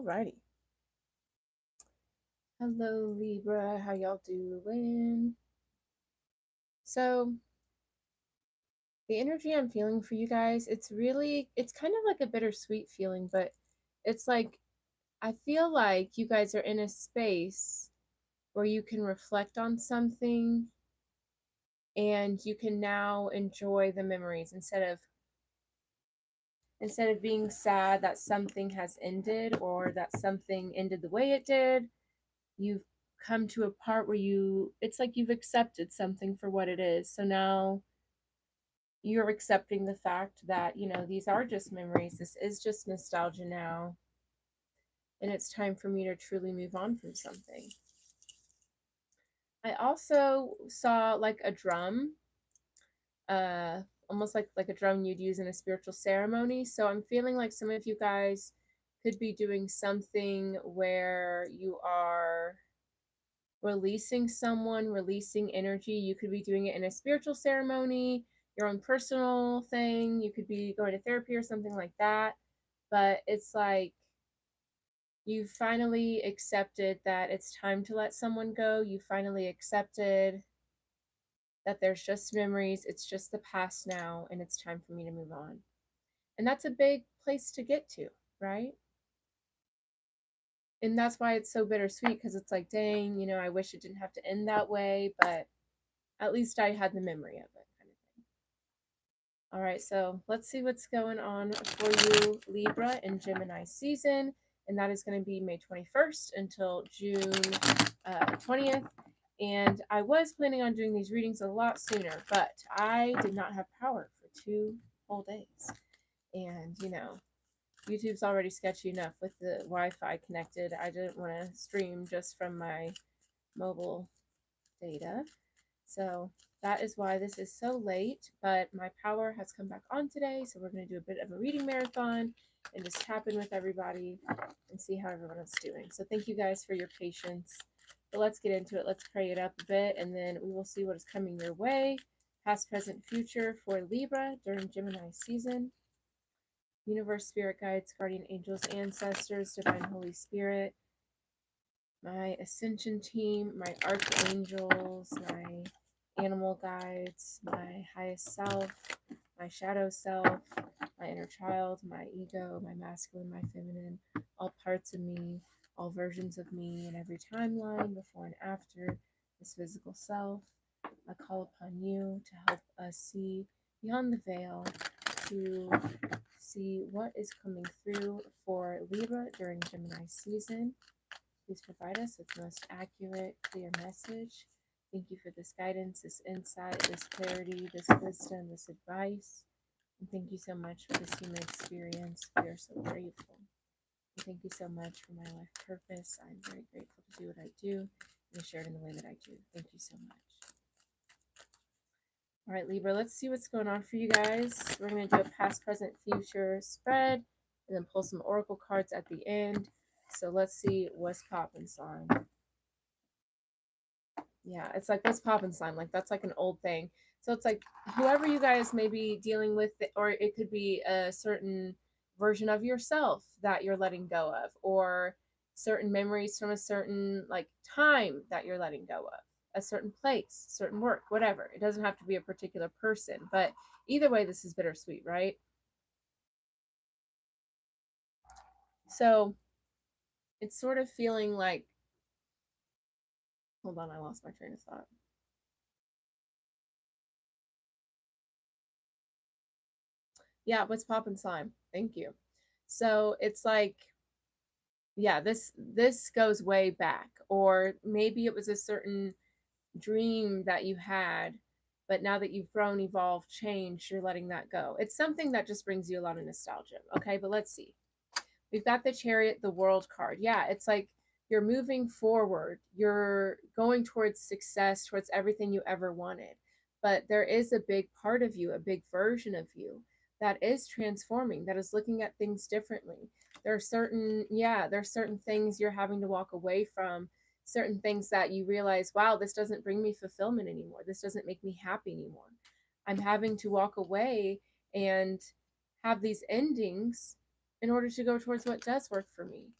Alrighty. Hello, Libra. How y'all doing? So, the energy I'm feeling for you guys, it's kind of like a bittersweet feeling, but it's like, I feel like you guys are in a space where you can reflect on something and you can now enjoy the memories instead of being sad that something has ended or that something ended the way it did. You've come to a part where it's like you've accepted something for what it is. So now you're accepting the fact that, these are just memories. This is just nostalgia now. And it's time for me to truly move on from something. I also saw like a drum, uh, almost like a drum you'd use in a spiritual ceremony. So I'm feeling like some of you guys could be doing something where you are releasing someone, releasing energy. You could be doing it in a spiritual ceremony, your own personal thing. You could be going to therapy or something like that. But it's like you finally accepted that it's time to let someone go. You finally accepted that there's just memories. It's just the past now, and it's time for me to move on. And that's a big place to get to, right? And that's why it's so bittersweet, because it's like, dang, I wish it didn't have to end that way, but at least I had the memory of it, kind of thing. All right, so let's see what's going on for you, Libra, in Gemini season. And that is going to be May 21st until June 20th. And I was planning on doing these readings a lot sooner, but I did not have power for 2 whole days. And, YouTube's already sketchy enough with the Wi-Fi connected. I didn't want to stream just from my mobile data. So that is why this is so late, but my power has come back on today. So we're going to do a bit of a reading marathon and just tap in with everybody and see how everyone is doing. So thank you guys for your patience. But let's get into it. Let's pray it up a bit, and then we will see what is coming your way. Past, present, future for Libra during Gemini season. Universe, spirit guides, guardian angels, ancestors, divine Holy Spirit, my ascension team, my archangels, my animal guides, my highest self, my shadow self, my inner child, my ego, my masculine, my feminine, all parts of me, all versions of me in every timeline, before and after this physical self. I call upon you to help us see beyond the veil, to see what is coming through for Libra during Gemini season. Please provide us with the most accurate, clear message. Thank you for this guidance, this insight, this clarity, this wisdom, this advice. And thank you so much for this human experience. We are so grateful. And thank you so much for my life purpose. I'm very grateful to do what I do and to share it in the way that I do. Thank you so much. All right, Libra, let's see what's going on for you guys. We're going to do a past, present, future spread and then pull some oracle cards at the end. So let's see what's poppin' sign. Yeah, it's like what's poppin' sign. Like that's like an old thing. So it's like whoever you guys may be dealing with, or it could be a certain version of yourself that you're letting go of, or certain memories from a certain like time that you're letting go of, a certain place, certain work, whatever. It doesn't have to be a particular person, but either way, this is bittersweet, right? So it's sort of feeling like, hold on, I lost my train of thought. Yeah, what's poppin' slime? Thank you. So it's like, yeah, this goes way back, or maybe it was a certain dream that you had, but now that you've grown, evolved, changed, you're letting that go. It's something that just brings you a lot of nostalgia. Okay, but let's see. We've got the Chariot, the World card. Yeah, it's like you're moving forward. You're going towards success, towards everything you ever wanted. But there is a big part of you, a big version of you that is transforming, that is looking at things differently. There's certain things you're having to walk away from, certain things that you realize, wow, this doesn't bring me fulfillment anymore. This doesn't make me happy anymore. I'm having to walk away and have these endings in order to go towards what does work for me.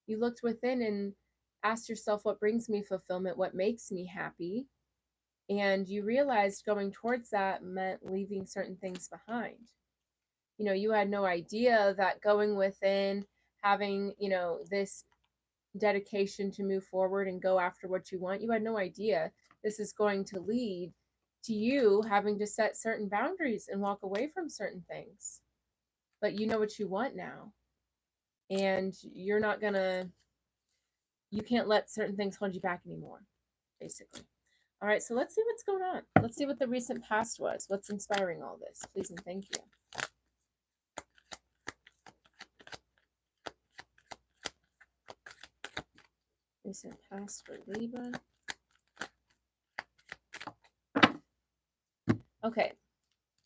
You looked within and asked yourself, what brings me fulfillment? What makes me happy? And you realized going towards that meant leaving certain things behind. You know, you had no idea that going within, having, you know, this dedication to move forward and go after what you want, you had no idea this is going to lead to you having to set certain boundaries and walk away from certain things. But you know what you want now. And you're not gonna, you can't let certain things hold you back anymore, basically. All right, so let's see what's going on. Let's see what the recent past was. What's inspiring all this? Please and thank you. Recent past for Libra. Okay.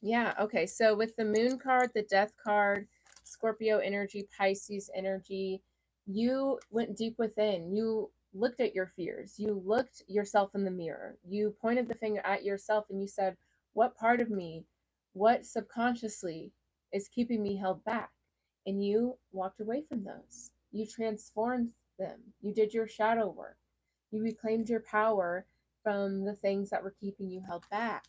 Yeah, okay. So with the moon card, the death card, Scorpio energy, Pisces energy, you went deep within. You looked at your fears. You looked yourself in the mirror. You pointed the finger at yourself and you said, what part of me, what subconsciously is keeping me held back? And you walked away from those. You transformed them. You did your shadow work. You reclaimed your power from the things that were keeping you held back.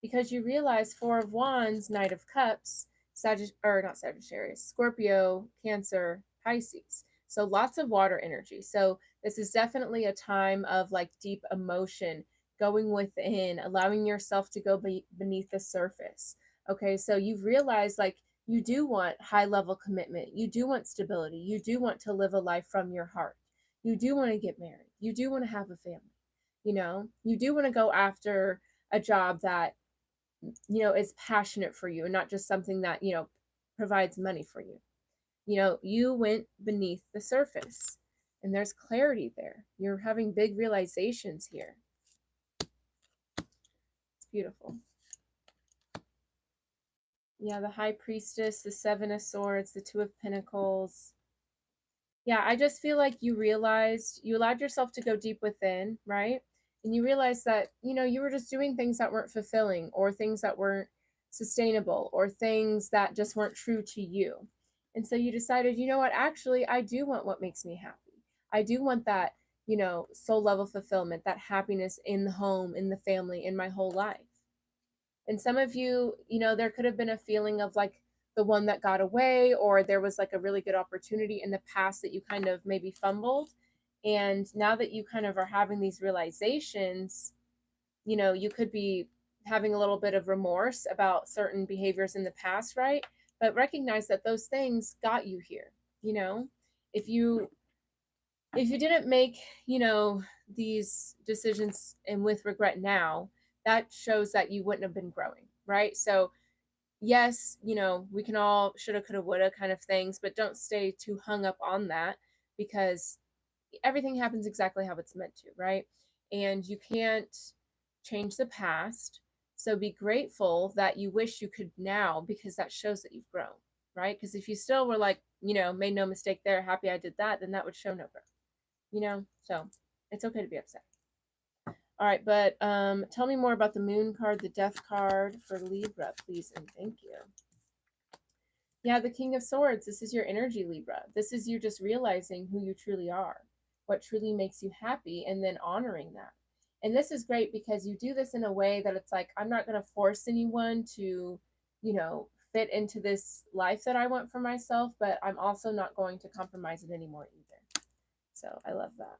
Because you realize Four of Wands, Knight of Cups, not Sagittarius, Scorpio, Cancer, Pisces. So lots of water energy. So this is definitely a time of like deep emotion, going within, allowing yourself to go beneath the surface. Okay, so you've realized like you do want high level commitment. You do want stability. You do want to live a life from your heart. You do want to get married. You do want to have a family. You know, you do want to go after a job that, you know, is passionate for you and not just something that, you know, provides money for you. You know, you went beneath the surface and there's clarity there. You're having big realizations here. It's beautiful. Yeah, the High Priestess, the Seven of Swords, the Two of Pentacles. Yeah, I just feel like you realized, you allowed yourself to go deep within, right? And you realized that, you know, you were just doing things that weren't fulfilling or things that weren't sustainable or things that just weren't true to you. And so you decided, you know what, actually, I do want what makes me happy. I do want that, you know, soul level fulfillment, that happiness in the home, in the family, in my whole life. And some of you, you know, there could have been a feeling of like the one that got away, or there was like a really good opportunity in the past that you kind of maybe fumbled. And now that you kind of are having these realizations, you know, you could be having a little bit of remorse about certain behaviors in the past, right? But recognize that those things got you here. You know, if you didn't make, you know, these decisions and with regret now, that shows that you wouldn't have been growing, right? So yes, you know, we can all shoulda, coulda, woulda kind of things, but don't stay too hung up on that, because everything happens exactly how it's meant to, right? And you can't change the past. So be grateful that you wish you could now, because that shows that you've grown, right? Because if you still were like, you know, made no mistake there, happy I did that, then that would show no growth, you know? So it's okay to be upset. All right, but tell me more about the moon card, the death card for Libra, please, and thank you. Yeah, the King of Swords. This is your energy, Libra. This is you just realizing who you truly are, what truly makes you happy, and then honoring that. And this is great because you do this in a way that it's like, I'm not going to force anyone to, you know, fit into this life that I want for myself, but I'm also not going to compromise it anymore either. So I love that.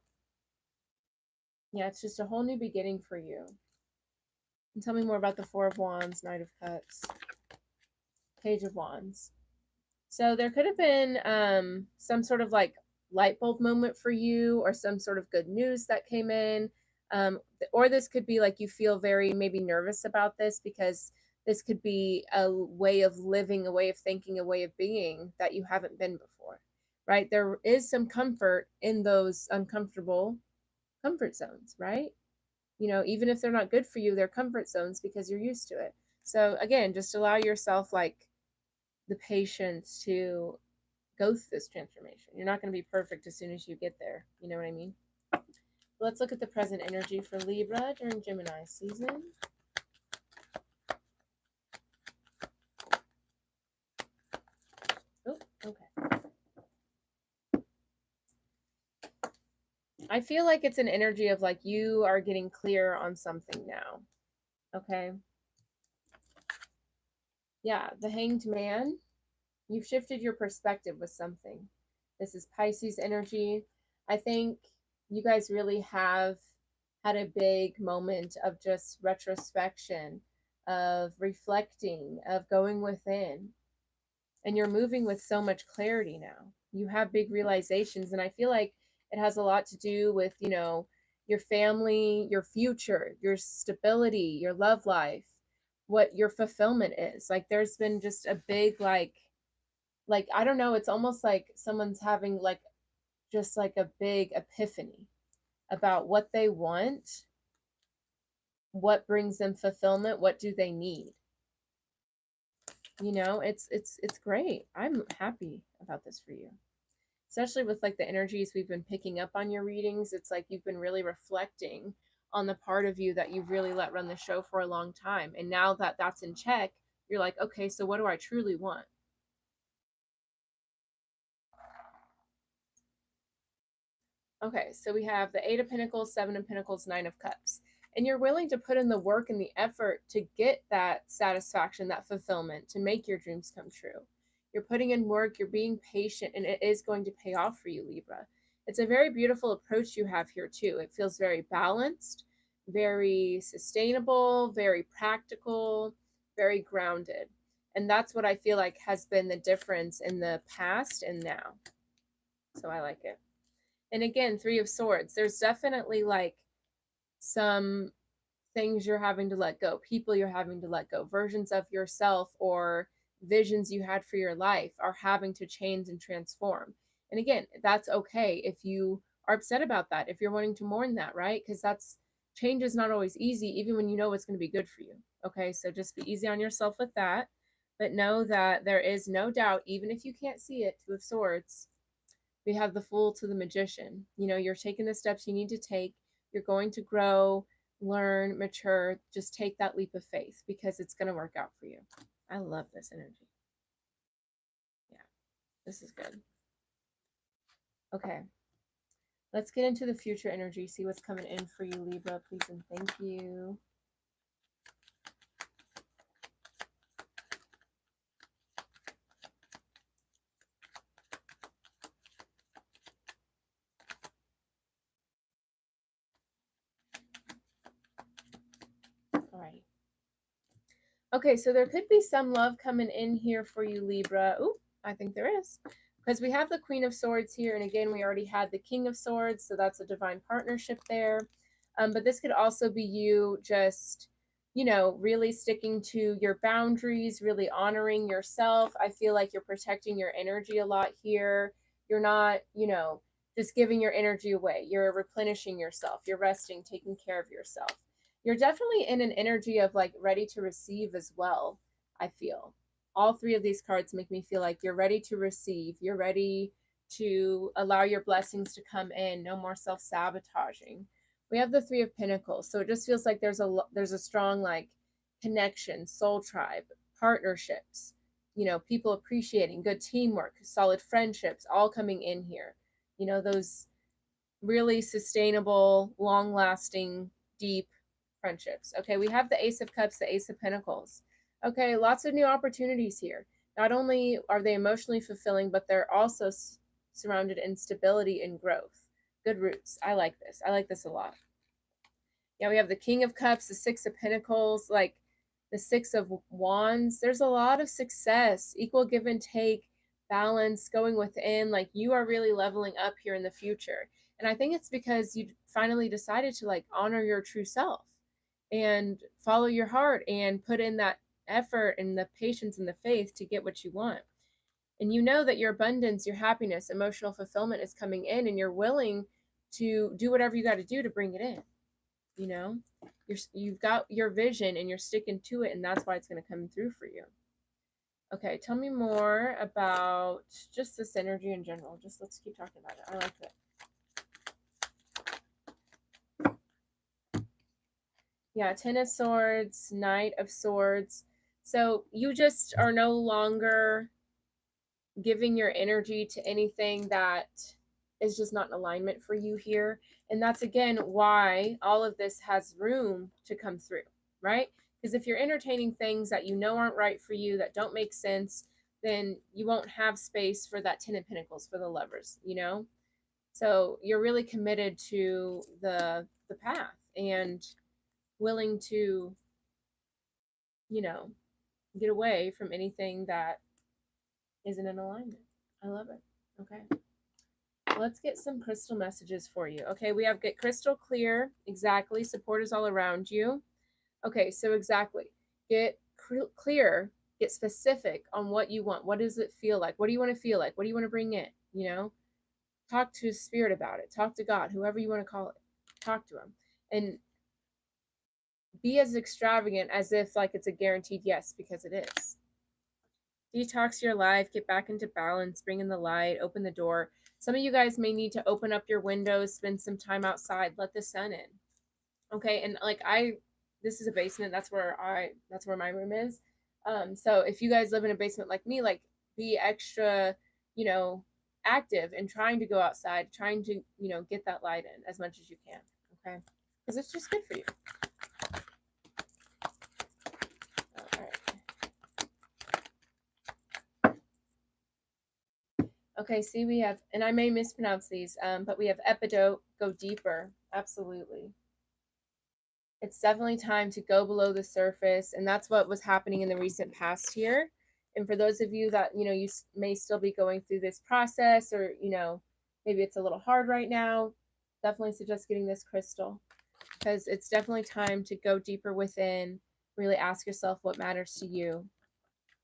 Yeah, it's just a whole new beginning for you. And tell me more about the Four of Wands, Knight of Cups, Page of Wands. So there could have been some sort of like light bulb moment for you, or some sort of good news that came in. Or this could be like you feel very maybe nervous about this, because this could be a way of living, a way of thinking, a way of being that you haven't been before, right? There is some comfort in those uncomfortable comfort zones, right? You know, even if they're not good for you, they're comfort zones because you're used to it. So again, just allow yourself like the patience to go through this transformation. You're not going to be perfect as soon as you get there. You know what I mean? Let's look at the present energy for Libra during Gemini season. Oh, okay. I feel like it's an energy of like you are getting clear on something now. Okay. Yeah, the Hanged Man. You've shifted your perspective with something. This is Pisces energy. I think you guys really have had a big moment of just retrospection, of reflecting, of going within. And you're moving with so much clarity now. You have big realizations. And I feel like it has a lot to do with, your family, your future, your stability, your love life, what your fulfillment is. Like there's been just a big like I don't know, it's almost like someone's having like just like a big epiphany about what they want, what brings them fulfillment, what do they need. It's great. I'm happy about this for you. Especially with like the energies we've been picking up on your readings. It's like you've been really reflecting on the part of you that you've really let run the show for a long time. And now that that's in check, you're like, okay, so what do I truly want? Okay, so we have the Eight of Pentacles, Seven of Pentacles, Nine of Cups. And you're willing to put in the work and the effort to get that satisfaction, that fulfillment, to make your dreams come true. You're putting in work, you're being patient, and it is going to pay off for you, Libra. It's a very beautiful approach you have here, too. It feels very balanced, very sustainable, very practical, very grounded. And that's what I feel like has been the difference in the past and now. So I like it. And again, Three of Swords. There's definitely like some things you're having to let go, people you're having to let go, versions of yourself or visions you had for your life are having to change and transform. And again, that's okay if you are upset about that, if you're wanting to mourn that, right? Because that's change is not always easy, even when you know it's going to be good for you. Okay, so just be easy on yourself with that. But know that there is no doubt, even if you can't see it, Two of Swords, we have the Fool to the Magician. You're taking the steps you need to take. You're going to grow, learn, mature. Just take that leap of faith because it's going to work out for you. I love this energy. Yeah, this is good. Okay, let's get into the future energy, see what's coming in for you, Libra, please and thank you. All right. Okay, so there could be some love coming in here for you, Libra. Ooh, I think there is. Because we have the Queen of Swords here, and again, we already had the King of Swords, so that's a divine partnership there. But this could also be you just, really sticking to your boundaries, really honoring yourself. I feel like you're protecting your energy a lot here. You're not, just giving your energy away. You're replenishing yourself. You're resting, taking care of yourself. You're definitely in an energy of like ready to receive as well. I feel all three of these cards make me feel like you're ready to receive. You're ready to allow your blessings to come in. No more self-sabotaging. We have the Three of Pentacles, so it just feels like there's a strong like connection, soul tribe, partnerships, people appreciating, good teamwork, solid friendships, all coming in here. Those really sustainable, long lasting, deep friendships. Okay, we have the Ace of Cups, the Ace of Pentacles. Okay, lots of new opportunities here. Not only are they emotionally fulfilling, but they're also surrounded in stability and growth. Good roots. I like this. I like this a lot. Yeah, we have the King of Cups, the Six of Pentacles, like the Six of Wands. There's a lot of success, equal give and take, balance, going within. Like you are really leveling up here in the future. And I think it's because you finally decided to like honor your true self and follow your heart and put in that effort and the patience and the faith to get what you want. And you know that your abundance, your happiness, emotional fulfillment is coming in, and you're willing to do whatever you got to do to bring it in. You've got your vision and you're sticking to it, and that's why it's going to come through for you. Okay, tell me more about just this energy in general. Just let's keep talking about it. I like it. Yeah, Ten of Swords, Knight of Swords. So you just are no longer giving your energy to anything that is just not in alignment for you here. And that's again why all of this has room to come through, right? Because if you're entertaining things that you know aren't right for you, that don't make sense, then you won't have space for that 10 of Pentacles for the Lovers, you know? So you're really committed to the path and willing to, you know, get away from anything that isn't in alignment. I love it. Okay. Let's get some crystal messages for you. Okay, we have get crystal clear. Exactly. Support is all around you. Okay, so exactly. Get clear, get specific on what you want. What does it feel like? What do you want to feel like? What do you want to bring in? You know, talk to spirit about it. Talk to God, whoever you want to call it. Talk to him. And be as extravagant as if like it's a guaranteed yes, because it is. Detox your life, get back into balance, bring in the light, open the door. Some of you guys may need to open up your windows, spend some time outside, let the sun in. Okay, and like this is a basement, that's where my room is. So if you guys live in a basement like me, like be extra, you know, active and trying to go outside, trying to, you know, get that light in as much as you can. Okay, because it's just good for you. Okay, see, we have, and I may mispronounce these, but we have epidote, go deeper. Absolutely. It's definitely time to go below the surface, and that's what was happening in the recent past here. And for those of you that, you know, you may still be going through this process, or, you know, maybe it's a little hard right now, definitely suggest getting this crystal, because it's definitely time to go deeper within, really ask yourself what matters to you,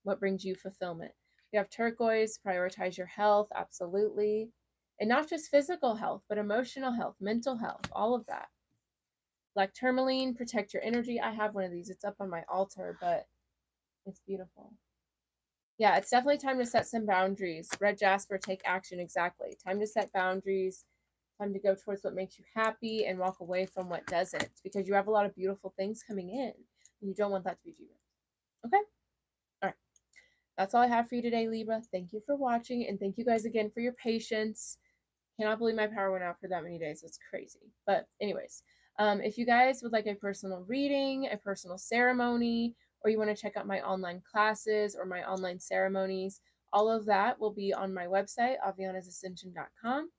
what brings you fulfillment. You have turquoise, prioritize your health, absolutely. And not just physical health, but emotional health, mental health, all of that. Black tourmaline, protect your energy. I have one of these. It's up on my altar, but it's beautiful. Yeah, it's definitely time to set some boundaries. Red jasper, take action. Exactly. Time to set boundaries. Time to go towards what makes you happy and walk away from what doesn't, because you have a lot of beautiful things coming in and you don't want that to be derailed. Okay? All right. That's all I have for you today, Libra. Thank you for watching, and thank you guys again for your patience. Cannot believe my power went out for that many days. It's crazy. But anyways, if you guys would like a personal reading, a personal ceremony, or you want to check out my online classes or my online ceremonies, all of that will be on my website, avianasascension.com.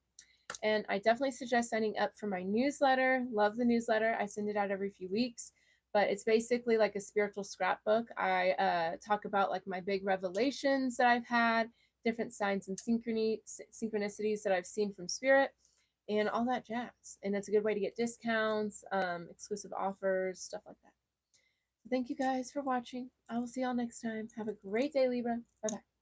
And I definitely suggest signing up for my newsletter. Love the newsletter. I send it out every few weeks, but it's basically like a spiritual scrapbook. I talk about like my big revelations that I've had, different signs and synchronicities that I've seen from spirit, and all that jazz. And it's a good way to get discounts, exclusive offers, stuff like that. Thank you guys for watching. I will see y'all next time. Have a great day, Libra. Bye-bye.